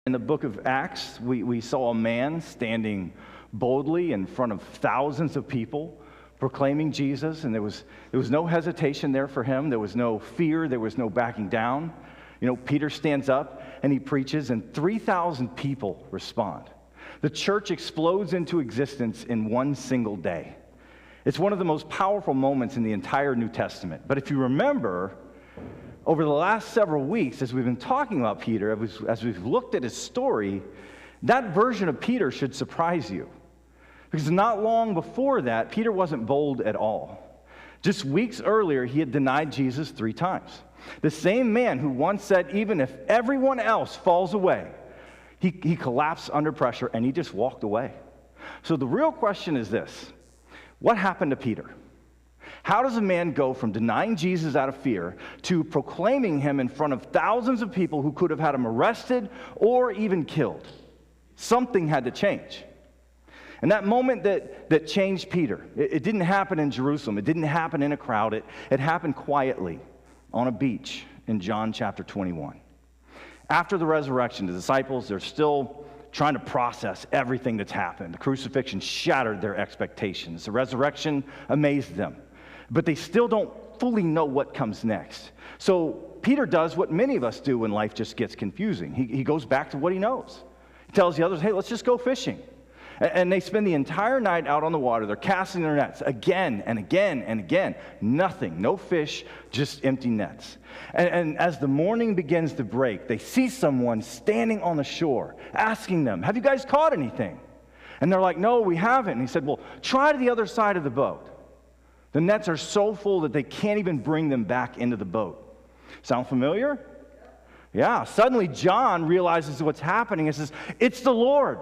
In the book of Acts, we saw a man standing boldly in front of thousands of people proclaiming Jesus, and there was no hesitation there for him. There was no fear. There was no backing down. You know, Peter stands up and he preaches, and 3,000 people respond. The church explodes into existence in one single day. It's one of the most powerful moments in the entire New Testament. But if you remember, over the last several weeks, as we've been talking about Peter, as we've looked at his story, that version of Peter should surprise you. Because not long before that, Peter wasn't bold at all. Just weeks earlier, he had denied Jesus 3 times. The same man who once said, even if everyone else falls away, he collapsed under pressure and he just walked away. So the real question is this: what happened to Peter? How does a man go from denying Jesus out of fear to proclaiming him in front of thousands of people who could have had him arrested or even killed? Something had to change. And that moment that changed Peter, it didn't happen in Jerusalem. It didn't happen in a crowd. It happened quietly on a beach in John chapter 21. After the resurrection, the disciples, they're still trying to process everything that's happened. The crucifixion shattered their expectations. The resurrection amazed them. But they still don't fully know what comes next. So Peter does what many of us do when life just gets confusing. He goes back to what he knows. He tells the others, hey, let's just go fishing. And they spend the entire night out on the water. They're casting their nets again and again and again. Nothing, no fish, just empty nets. And as the morning begins to break, they see someone standing on the shore asking them, have you guys caught anything? And they're like, no, we haven't. And he said, well, try to the other side of the boat. The nets are so full that they can't even bring them back into the boat. Sound familiar? Yeah. Suddenly, John realizes what's happening and says, it's the Lord.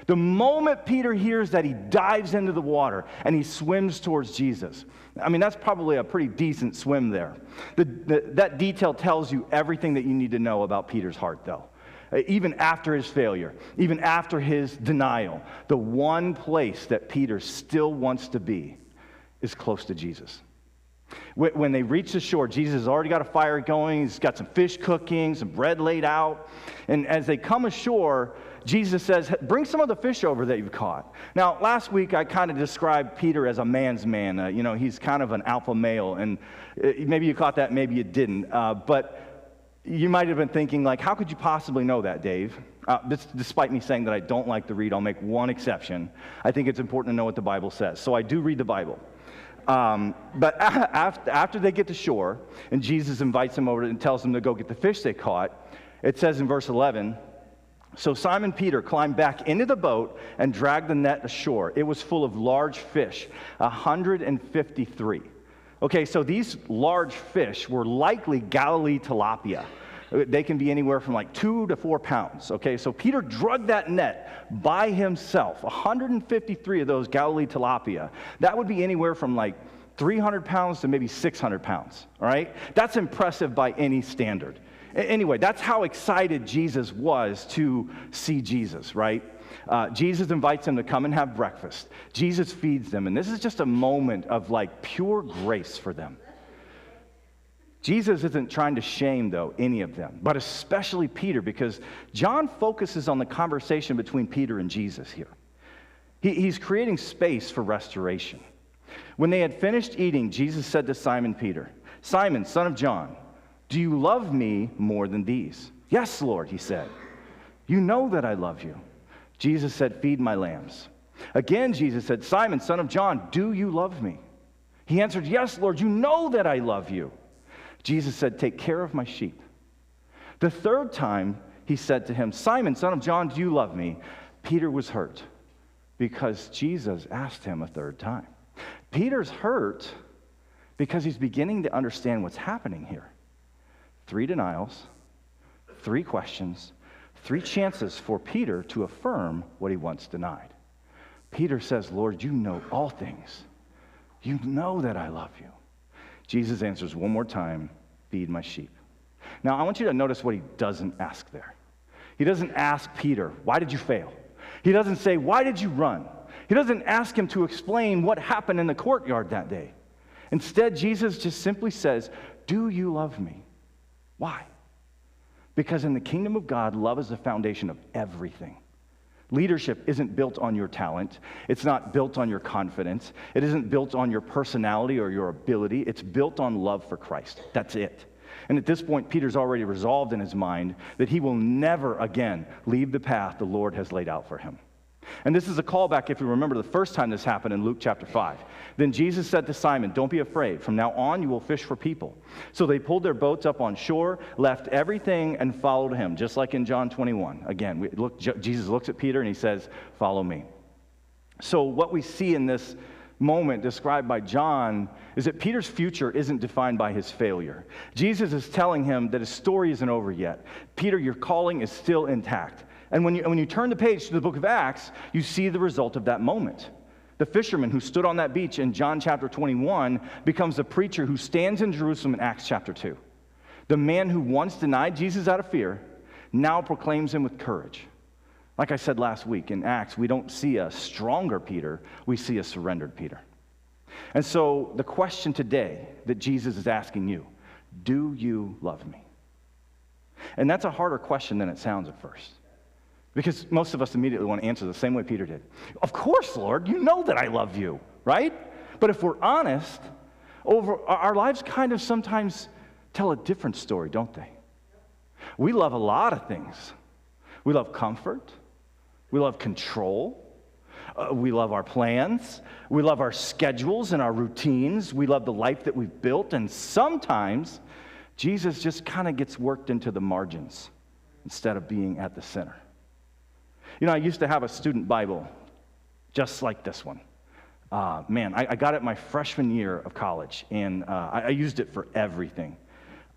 The moment Peter hears that, he dives into the water and he swims towards Jesus. I mean, that's probably a pretty decent swim there. That detail tells you everything that you need to know about Peter's heart, though. Even after his failure, even after his denial, the one place that Peter still wants to be is close to Jesus. When they reach the shore, Jesus has already got a fire going. He's got some fish cooking, some bread laid out. And as they come ashore, Jesus says, bring some of the fish over that you've caught. Now, last week I kind of described Peter as a man's man. He's kind of an alpha male. And maybe you caught that, maybe you didn't. But you might have been thinking, like, how could you possibly know that, Dave? Despite me saying that I don't like to read, I'll make one exception. I think it's important to know what the Bible says. So I do read the Bible. But after they get to shore, and Jesus invites them over and tells them to go get the fish they caught, it says in verse 11, so Simon Peter climbed back into the boat and dragged the net ashore. It was full of large fish, 153. Okay, so these large fish were likely Galilee tilapia. They can be anywhere from like 2 to 4 pounds. Okay, so Peter dragged that net by himself, 153 of those Galilee tilapia. That would be anywhere from like 300 pounds to maybe 600 pounds, all right? That's impressive by any standard. Anyway, that's how excited Jesus was to see Jesus, right? Jesus invites them to come and have breakfast. Jesus feeds them, and this is just a moment of like pure grace for them. Jesus isn't trying to shame, though, any of them, but especially Peter, because John focuses on the conversation between Peter and Jesus here. He's creating space for restoration. When they had finished eating, Jesus said to Simon Peter, Simon, son of John, do you love me more than these? Yes, Lord, he said. You know that I love you. Jesus said, feed my lambs. Again, Jesus said, Simon, son of John, do you love me? He answered, yes, Lord, you know that I love you. Jesus said, take care of my sheep. The third time he said to him, Simon, son of John, do you love me? Peter was hurt because Jesus asked him a third time. Peter's hurt because he's beginning to understand what's happening here. 3 denials, 3 questions, 3 chances for Peter to affirm what he once denied. Peter says, Lord, you know all things. You know that I love you. Jesus answers one more time, feed my sheep. Now, I want you to notice what he doesn't ask there. He doesn't ask Peter, why did you fail? He doesn't say, why did you run? He doesn't ask him to explain what happened in the courtyard that day. Instead, Jesus just simply says, do you love me? Why? Because in the kingdom of God, love is the foundation of everything. Leadership isn't built on your talent. It's not built on your confidence. It isn't built on your personality or your ability. It's built on love for Christ. That's it. And at this point, Peter's already resolved in his mind that he will never again leave the path the Lord has laid out for him. And this is a callback, if you remember, the first time this happened in Luke chapter 5. Then Jesus said to Simon, "Don't be afraid. From now on, you will fish for people." So they pulled their boats up on shore, left everything, and followed him, just like in John 21. Again, Jesus looks at Peter and he says, "Follow me." So what we see in this moment described by John is that Peter's future isn't defined by his failure. Jesus is telling him that his story isn't over yet. Peter, your calling is still intact. And when you turn the page to the book of Acts, you see the result of that moment. The fisherman who stood on that beach in John chapter 21 becomes the preacher who stands in Jerusalem in Acts chapter 2. The man who once denied Jesus out of fear now proclaims him with courage. Like I said last week, in Acts, we don't see a stronger Peter, we see a surrendered Peter. And so the question today that Jesus is asking you, do you love me? And that's a harder question than it sounds at first. Because most of us immediately want to answer the same way Peter did. Of course, Lord, you know that I love you, right? But if we're honest, our lives kind of sometimes tell a different story, don't they? We love a lot of things. We love comfort. We love control. We love our plans. We love our schedules and our routines. We love the life that we've built. And sometimes Jesus just kind of gets worked into the margins instead of being at the center. You know, I used to have a student Bible just like this one. I got it my freshman year of college, and I used it for everything.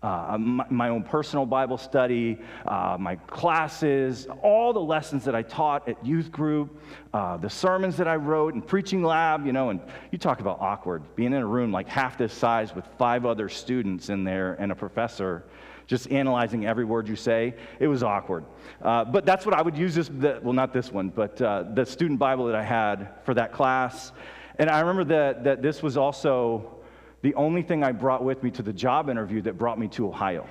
My own personal Bible study, my classes, all the lessons that I taught at youth group, the sermons that I wrote in preaching lab, and you talk about awkward, being in a room like half this size with 5 other students in there and a professor just analyzing every word you say. It was awkward. But that's what I would use not this one, but the student Bible that I had for that class. And I remember that this was also the only thing I brought with me to the job interview that brought me to Ohio.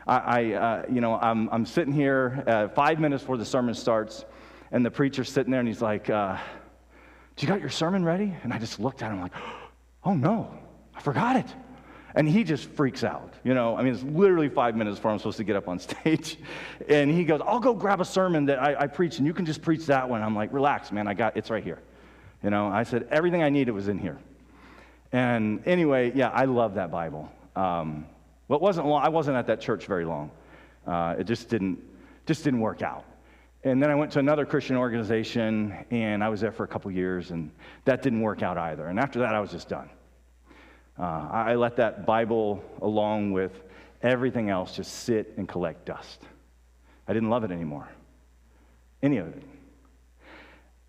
I'm sitting here 5 minutes before the sermon starts, and the preacher's sitting there, and he's like, "Do you got your sermon ready?" And I just looked at him like, "Oh no, I forgot it." And he just freaks out. It's literally 5 minutes before I'm supposed to get up on stage. And he goes, "I'll go grab a sermon that I preach, and you can just preach that one." I'm like, "Relax, man, it's right here." I said, everything I needed was in here. And anyway, yeah, I love that Bible. It wasn't long. I wasn't at that church very long. It just didn't work out. And then I went to another Christian organization, and I was there for a couple years, and that didn't work out either. And after that, I was just done. I let that Bible, along with everything else, just sit and collect dust. I didn't love it anymore, any of it.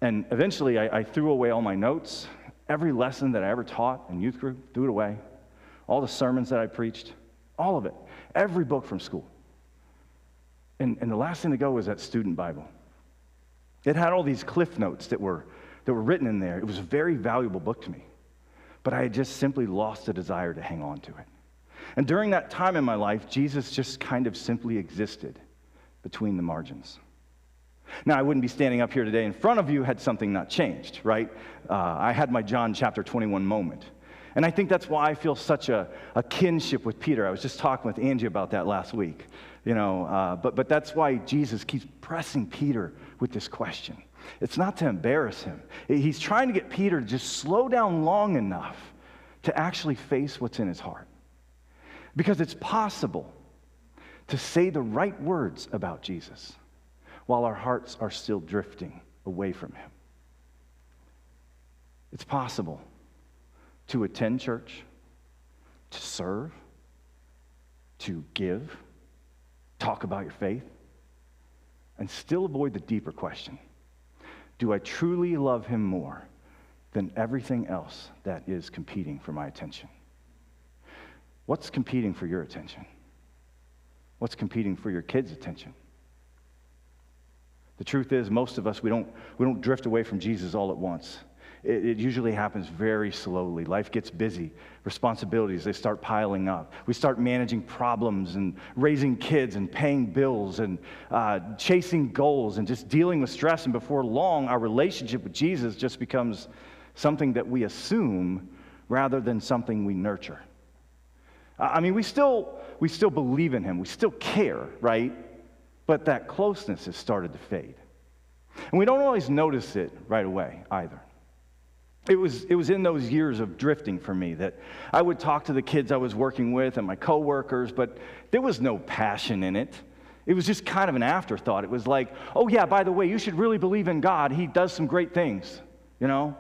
And eventually, I threw away all my notes, every lesson that I ever taught in youth group, threw it away, all the sermons that I preached, all of it, every book from school. And the last thing to go was that student Bible. It had all these cliff notes that were written in there. It was a very valuable book to me. But I had just simply lost the desire to hang on to it. And during that time in my life, Jesus just kind of simply existed between the margins. Now, I wouldn't be standing up here today in front of you had something not changed, right? I had my John chapter 21 moment. And I think that's why I feel such a kinship with Peter. I was just talking with Angie about that last week. But that's why Jesus keeps pressing Peter with this question. It's not to embarrass him. He's trying to get Peter to just slow down long enough to actually face what's in his heart. Because it's possible to say the right words about Jesus while our hearts are still drifting away from him. It's possible to attend church, to serve, to give, talk about your faith, and still avoid the deeper question. Do I truly love him more than everything else that is competing for my attention? What's competing for your attention? What's competing for your kids' attention? The truth is, most of us, we don't drift away from Jesus all at once. it usually happens very slowly. Life gets busy. Responsibilities, they start piling up. We start managing problems and raising kids and paying bills and chasing goals and just dealing with stress. And before long, our relationship with Jesus just becomes something that we assume rather than something we nurture. I mean, we still believe in him. We still care, right? But that closeness has started to fade. And we don't always notice it right away either. It was in those years of drifting for me that I would talk to the kids I was working with and my coworkers, but there was no passion in it. It was just kind of an afterthought. It was like, oh yeah, by the way, you should really believe in God. He does some great things, you know?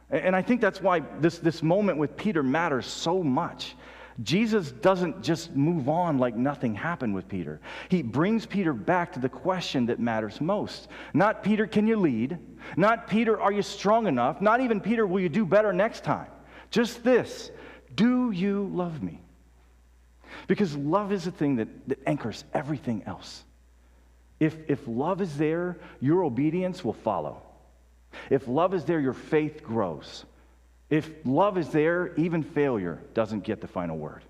And I think that's why this moment with Peter matters so much. Jesus doesn't just move on like nothing happened with Peter. He brings Peter back to the question that matters most. Not, Peter, can you lead? Not, Peter, are you strong enough? Not even, Peter, will you do better next time? Just this, do you love me? Because love is the thing that anchors everything else. If love is there, your obedience will follow. If love is there, your faith grows. If love is there, even failure doesn't get the final word.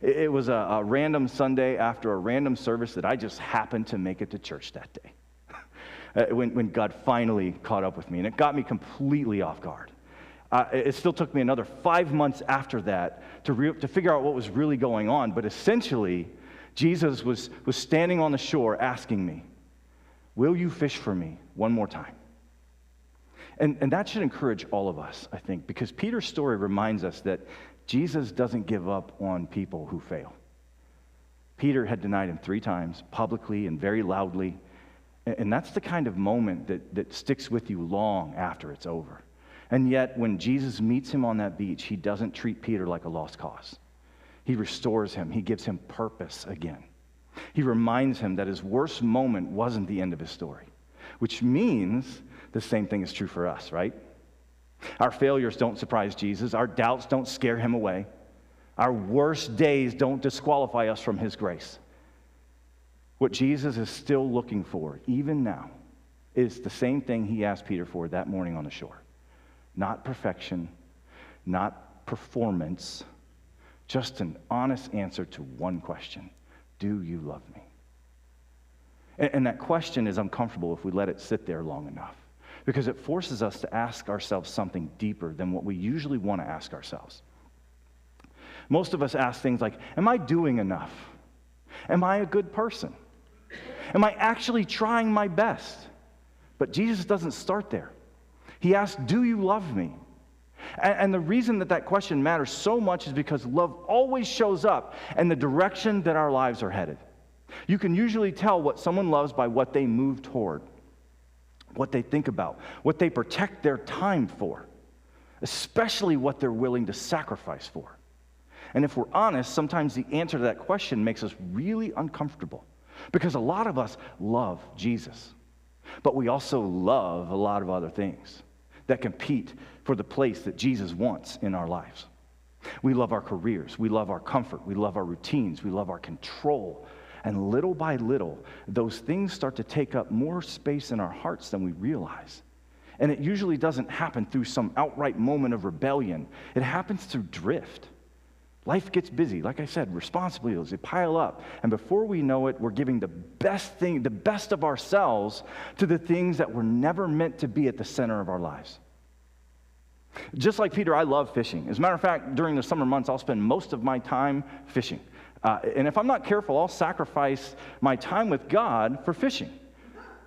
It was a random Sunday after a random service that I just happened to make it to church that day when God finally caught up with me, and it got me completely off guard. It still took me another 5 months after that to figure out what was really going on, but essentially, Jesus was standing on the shore asking me, will you fish for me one more time? And that should encourage all of us, I think, because Peter's story reminds us that Jesus doesn't give up on people who fail. Peter had denied him 3 times, publicly and very loudly, and that's the kind of moment that sticks with you long after it's over. And yet, when Jesus meets him on that beach, he doesn't treat Peter like a lost cause. He restores him. He gives him purpose again. He reminds him that his worst moment wasn't the end of his story, which means the same thing is true for us, right? Our failures don't surprise Jesus. Our doubts don't scare him away. Our worst days don't disqualify us from his grace. What Jesus is still looking for, even now, is the same thing he asked Peter for that morning on the shore. Not perfection, not performance, just an honest answer to one question. Do you love me? And that question is uncomfortable if we let it sit there long enough, because it forces us to ask ourselves something deeper than what we usually want to ask ourselves. Most of us ask things like, am I doing enough? Am I a good person? Am I actually trying my best? But Jesus doesn't start there. He asks, do you love me? And the reason that question matters so much is because love always shows up in the direction that our lives are headed. You can usually tell what someone loves by what they move toward, what they think about, what they protect their time for, especially what they're willing to sacrifice for. And if we're honest, sometimes the answer to that question makes us really uncomfortable, because a lot of us love Jesus, but we also love a lot of other things that compete for the place that Jesus wants in our lives. We love our careers, we love our comfort, we love our routines, we love our control. And little by little, those things start to take up more space in our hearts than we realize. And it usually doesn't happen through some outright moment of rebellion. It happens through drift. Life gets busy. Like I said, responsibilities, they pile up. And before we know it, we're giving the best of ourselves to the things that were never meant to be at the center of our lives. Just like Peter, I love fishing. As a matter of fact, during the summer months, I'll spend most of my time fishing. And if I'm not careful, I'll sacrifice my time with God for fishing,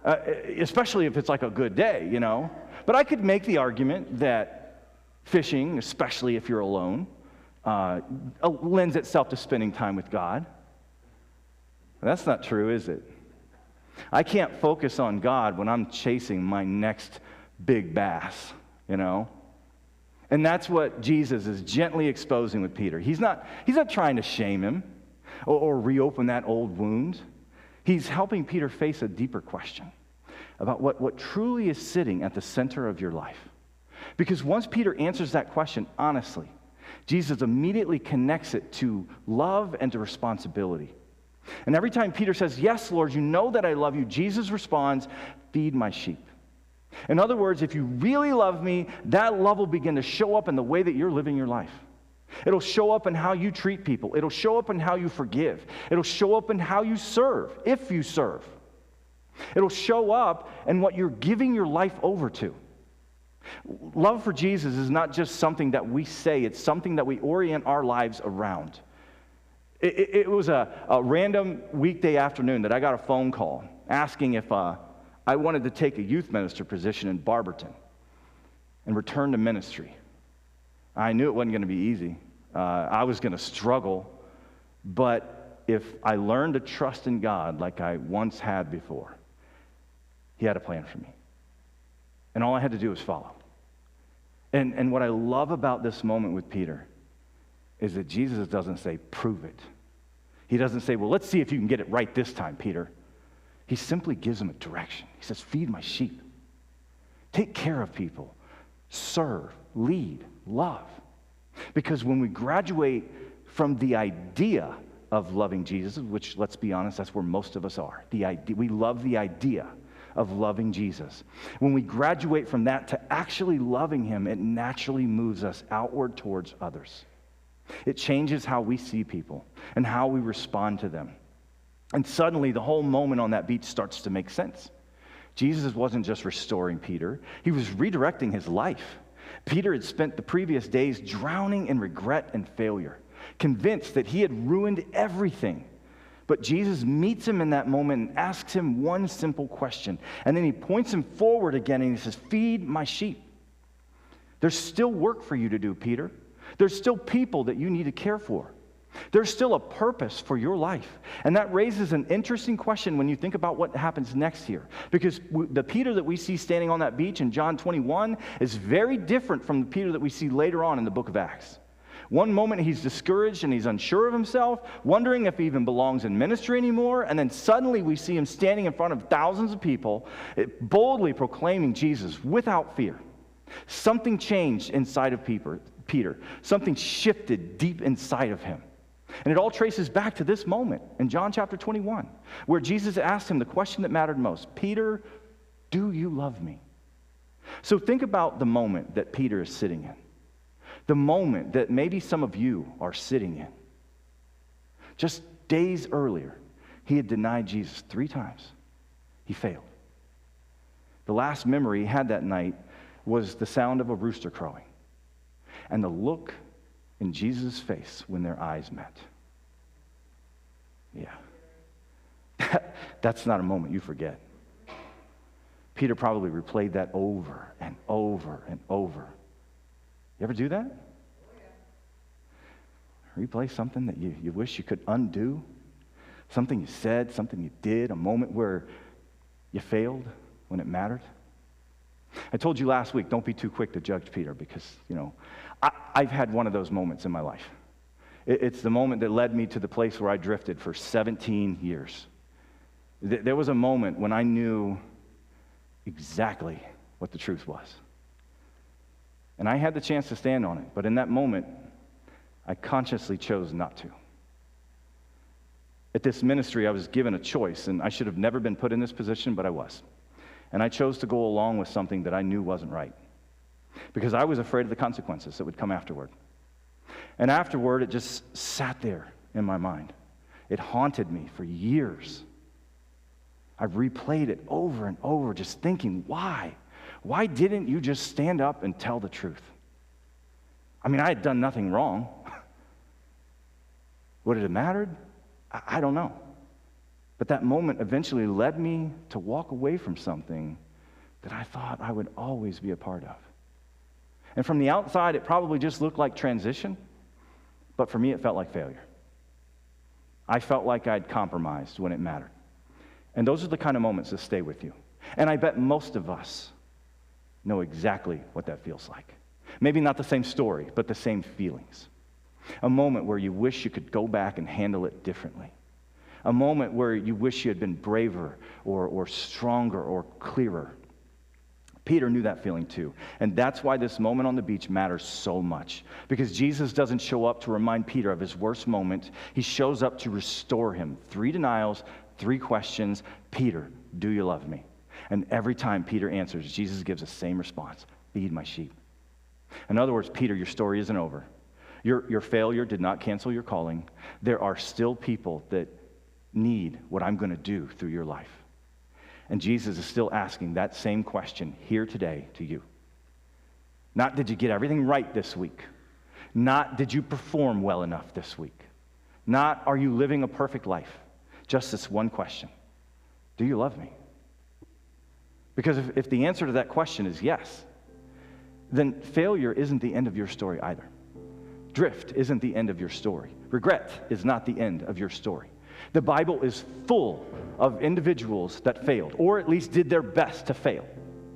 especially if it's like a good day, you know. But I could make the argument that fishing, especially if you're alone, lends itself to spending time with God. That's not true, is it? I can't focus on God when I'm chasing my next big bass, you know. And that's what Jesus is gently exposing with Peter. He's not trying to shame him or reopen that old wound. He's helping Peter face a deeper question about what truly is sitting at the center of your life. Because once Peter answers that question honestly, Jesus immediately connects it to love and to responsibility. And every time Peter says, yes, Lord, you know that I love you, Jesus responds, feed my sheep. In other words, if you really love me, that love will begin to show up in the way that you're living your life. It'll show up in how you treat people. It'll show up in how you forgive. It'll show up in how you serve, if you serve. It'll show up in what you're giving your life over to. Love for Jesus is not just something that we say, it's something that we orient our lives around. It was a random weekday afternoon that I got a phone call asking if I wanted to take a youth minister position in Barberton and return to ministry. I knew it wasn't going to be easy. I was going to struggle, but if I learned to trust in God like I once had before, He had a plan for me. And all I had to do was follow. And what I love about this moment with Peter is that Jesus doesn't say, prove it. He doesn't say, well, let's see if you can get it right this time, Peter. He simply gives him a direction. He says, feed my sheep. Take care of people. Serve, lead, love. Because when we graduate from the idea of loving Jesus, which, let's be honest, that's where most of us are. We love the idea of loving Jesus. When we graduate from that to actually loving Him, it naturally moves us outward towards others. It changes how we see people and how we respond to them. And suddenly, the whole moment on that beach starts to make sense. Jesus wasn't just restoring Peter. He was redirecting his life. Peter had spent the previous days drowning in regret and failure, convinced that he had ruined everything. But Jesus meets him in that moment and asks him one simple question. And then He points him forward again and He says, feed my sheep. There's still work for you to do, Peter. There's still people that you need to care for. There's still a purpose for your life. And that raises an interesting question when you think about what happens next here. Because the Peter that we see standing on that beach in John 21 is very different from the Peter that we see later on in the book of Acts. One moment he's discouraged and he's unsure of himself, wondering if he even belongs in ministry anymore, and then suddenly we see him standing in front of thousands of people, boldly proclaiming Jesus without fear. Something changed inside of Peter. Something shifted deep inside of him. And it all traces back to this moment in John chapter 21, where Jesus asked him the question that mattered most: Peter, do you love me? So think about the moment that Peter is sitting in. The moment that maybe some of you are sitting in. Just days earlier, he had denied Jesus 3 times. He failed. The last memory he had that night was the sound of a rooster crowing and the look in Jesus' face when their eyes met. Yeah. That's not a moment you forget. Peter probably replayed that over and over and over. You ever do that? Replay something that you wish you could undo? Something you said, something you did, a moment where you failed when it mattered? I told you last week, don't be too quick to judge Peter because, I've had one of those moments in my life. It's the moment that led me to the place where I drifted for 17 years. There was a moment when I knew exactly what the truth was. And I had the chance to stand on it, but in that moment, I consciously chose not to. At this ministry, I was given a choice, and I should have never been put in this position, but I was. And I chose to go along with something that I knew wasn't right, because I was afraid of the consequences that would come afterward. And afterward, it just sat there in my mind. It haunted me for years. I've replayed it over and over, just thinking, why? Why didn't you just stand up and tell the truth? I mean, I had done nothing wrong. Would it have mattered? I don't know. But that moment eventually led me to walk away from something that I thought I would always be a part of. And from the outside, it probably just looked like transition, but for me, it felt like failure. I felt like I'd compromised when it mattered. And those are the kind of moments that stay with you. And I bet most of us know exactly what that feels like. Maybe not the same story, but the same feelings. A moment where you wish you could go back and handle it differently. A moment where you wish you had been braver or stronger or clearer. Peter knew that feeling too. And that's why this moment on the beach matters so much. Because Jesus doesn't show up to remind Peter of his worst moment. He shows up to restore him. 3 denials, 3 questions. Peter, do you love me? And every time Peter answers, Jesus gives the same response: feed my sheep. In other words, Peter, your story isn't over. Your failure did not cancel your calling. There are still people that need what I'm going to do through your life. And Jesus is still asking that same question here today to you. Not did you get everything right this week. Not did you perform well enough this week. Not are you living a perfect life. Just this one question: do you love me? Because if the answer to that question is yes, then failure isn't the end of your story either. Drift isn't the end of your story. Regret is not the end of your story. The Bible is full of individuals that failed, or at least did their best to fail,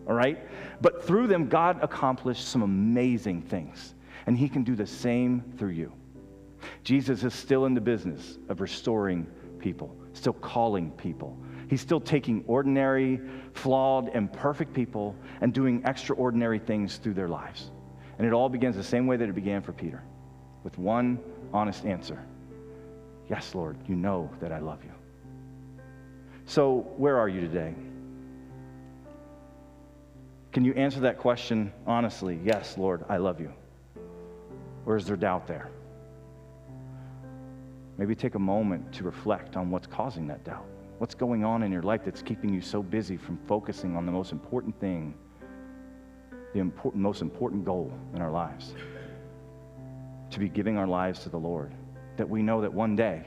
all right? But through them, God accomplished some amazing things, and he can do the same through you. Jesus is still in the business of restoring people, still calling people. He's still taking ordinary, flawed, imperfect people and doing extraordinary things through their lives. And it all begins the same way that it began for Peter, with one honest answer: yes, Lord, you know that I love you. So where are you today? Can you answer that question honestly? Yes, Lord, I love you. Or is there doubt there? Maybe take a moment to reflect on what's causing that doubt. What's going on in your life that's keeping you so busy from focusing on the most important thing, the most important goal in our lives? To be giving our lives to the Lord, that we know that one day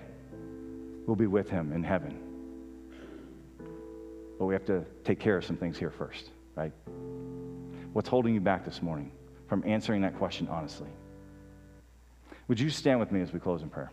we'll be with him in heaven. But we have to take care of some things here first, right? What's holding you back this morning from answering that question honestly? Would you stand with me as we close in prayer?